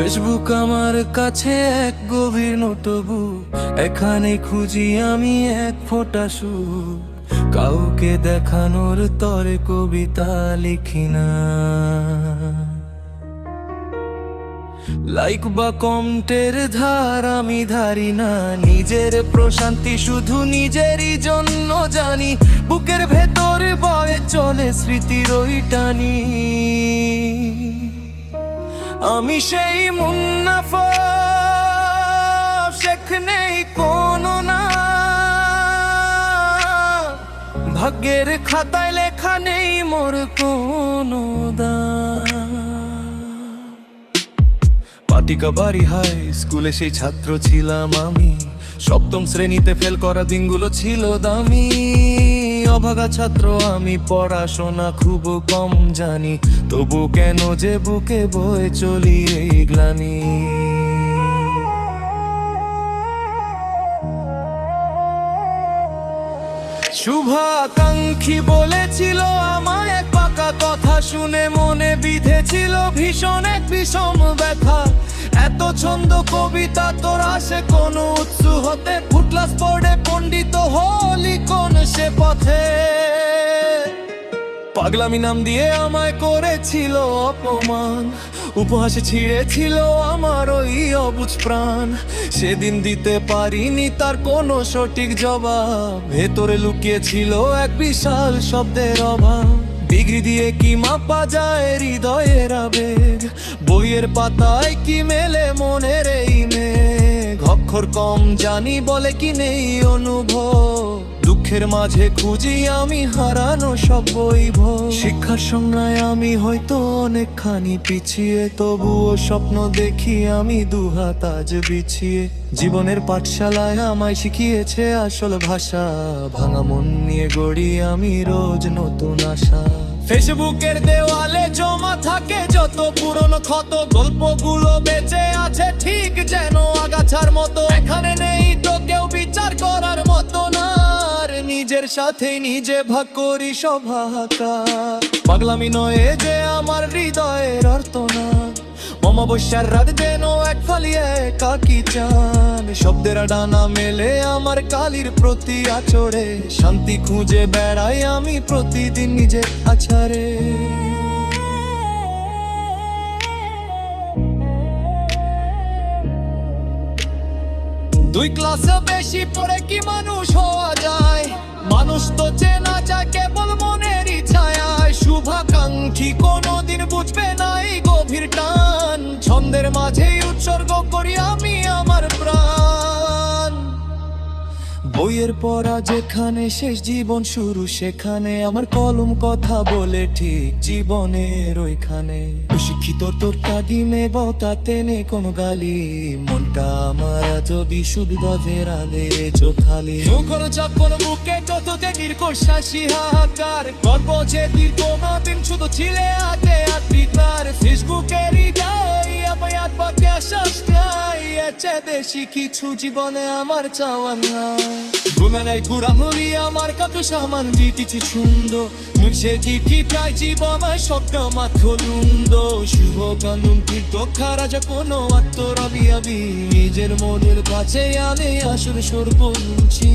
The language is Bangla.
ফেসবুক আমার কাছে এক গভীর নোটবুক, এখানে খুঁজি আমি এক ফোঁটা সুখ। কাউকে দেখানোর তরে কবিতা লিখি না, লাইক বা কমেন্টের ধার আমি ধারি না। নিজের প্রশান্তি শুধু নিজেরই জন্য জানি, বুকের ভেতর বয়ে চলে স্মৃতির ওই টানি। আমি সেই মুন্নাফা, সেখানে কোনো না, ভাগ্যের খাতায় লেখা নেই মোর কোনো দাম। পাটিকা বাড়ি হাই স্কুলে সেই ছাত্র ছিলাম আমি, সপ্তম শ্রেণীতে ফেল করা দিনগুলো ছিল দামি। অভাগা ছাত্র আমি, পড়াশোনা খুব কম জানি, তবু কেন যে বুকে বয়ে চলি এই গ্লানি। শুভাকাঙ্ক্ষী বলেছিল আমায় এক পাকা কথা, শুনে মনে বিঁধেছিল ভীষণ এক বিষম ব্যথা। এত ছন্দ কবিতা তোর আসে কোন উৎস হতে, ফুটলাস পড়ে পণ্ডিত হলি কোন সে পথে। পাগলামি নাম দিয়ে আমায় করেছিল অপমান, উপহাসে ছিঁড়েছিল আমার ওই অবুঝ প্রাণ। সেদিন দিতে পারিনি তার কোনো সঠিক জবাব, ভেতরে লুকিয়েছিল এক বিশাল শব্দের অভাব। ডিগ্রি দিয়ে কি মাপা যায় হৃদয়ের আবেগ, বইয়ের পাতায় কি মেলে মনের এই মেঘ। অক্ষর কম জানি বলে কি নেই অনুভব, দুঃখের মাঝে খুঁজি আমি হারানো সব বৈভব। শিক্ষার সংজ্ঞায় আমি হয়তো অনেকখানি পিছিয়ে, তবুও স্বপ্ন দেখি আমি দুহাত আজ বিছিয়ে। জীবনের পাঠশালায় আমায় শিখিয়েছে আসল ভাষা, ভাঙা মন নিয়ে গড়ি আমি রোজ নতুন আশা। ফেসবুকের দেওয়ালে জমা থাকে যত পুরনো ক্ষত, গল্পগুলো বেঁচে আছে ঠিক যেন আগাছার মতো। এখানে নেই তো কেউ বিচার করার মতো না, নিজের সাথে নিজে ভাগ করি সব হাহাকার। পাগলামি নয় যে আমার হৃদয়ের আর্তনা, অমাবস্যার রাত যেন এক ফালিয়ে কাকি চান। শব্দের ডানা মেলে আমার কালির প্রতি আচরে, শান্তি খুঁজে বেড়াই আমি প্রতিদিন নিজের আছাড়ে। দুই ক্লাসে বেশি পড়ে কি মানুষ হওয়া যায়, মানুষ তো চেনা যায় কেবল মনের ইচ্ছায়। শুভাকাঙ্ক্ষী কোনোদিন বুঝবে না এই গভীর টান, ছন্দের মাঝেই উৎসর্গ করি আমি আমার প্রাণ। বইয়ের পড়া যেখানে শেষ, জীবন শুরু সেখানে, আমার কলম কথা বলে ঠিক জীবনের ওইখানে। শিক্ষিত তোর কাদিমে বতাতে নেই কোনো গালি, মনটা আমার আজ বিশুদ্ধের আলে চোখালি। মুখর চাপন বুকে যততে নির্কোশাসী হাহাকার, গর্ব যে দীর্ঘদিন শুধু ছিলে আতে আত্মিকার। ফেসবুকেরই যাই আমায় আট পাকে আশ্বাস নাই, এচে দেশি কিছু জীবনে আমার চাওয়া নাই। গুনানাই গুড়ামুড়ি আমার কত সামান দিতেছি ছন্দ, মুছে চিঠি প্রায় জীবনায় শব্দ মাত্র লুন্দ। শুভ কানুন তীর্থ খারাজা কোনো আত্মরবি আবি, নিজের মনের কাছে আনে আসলে সর্বরুচি।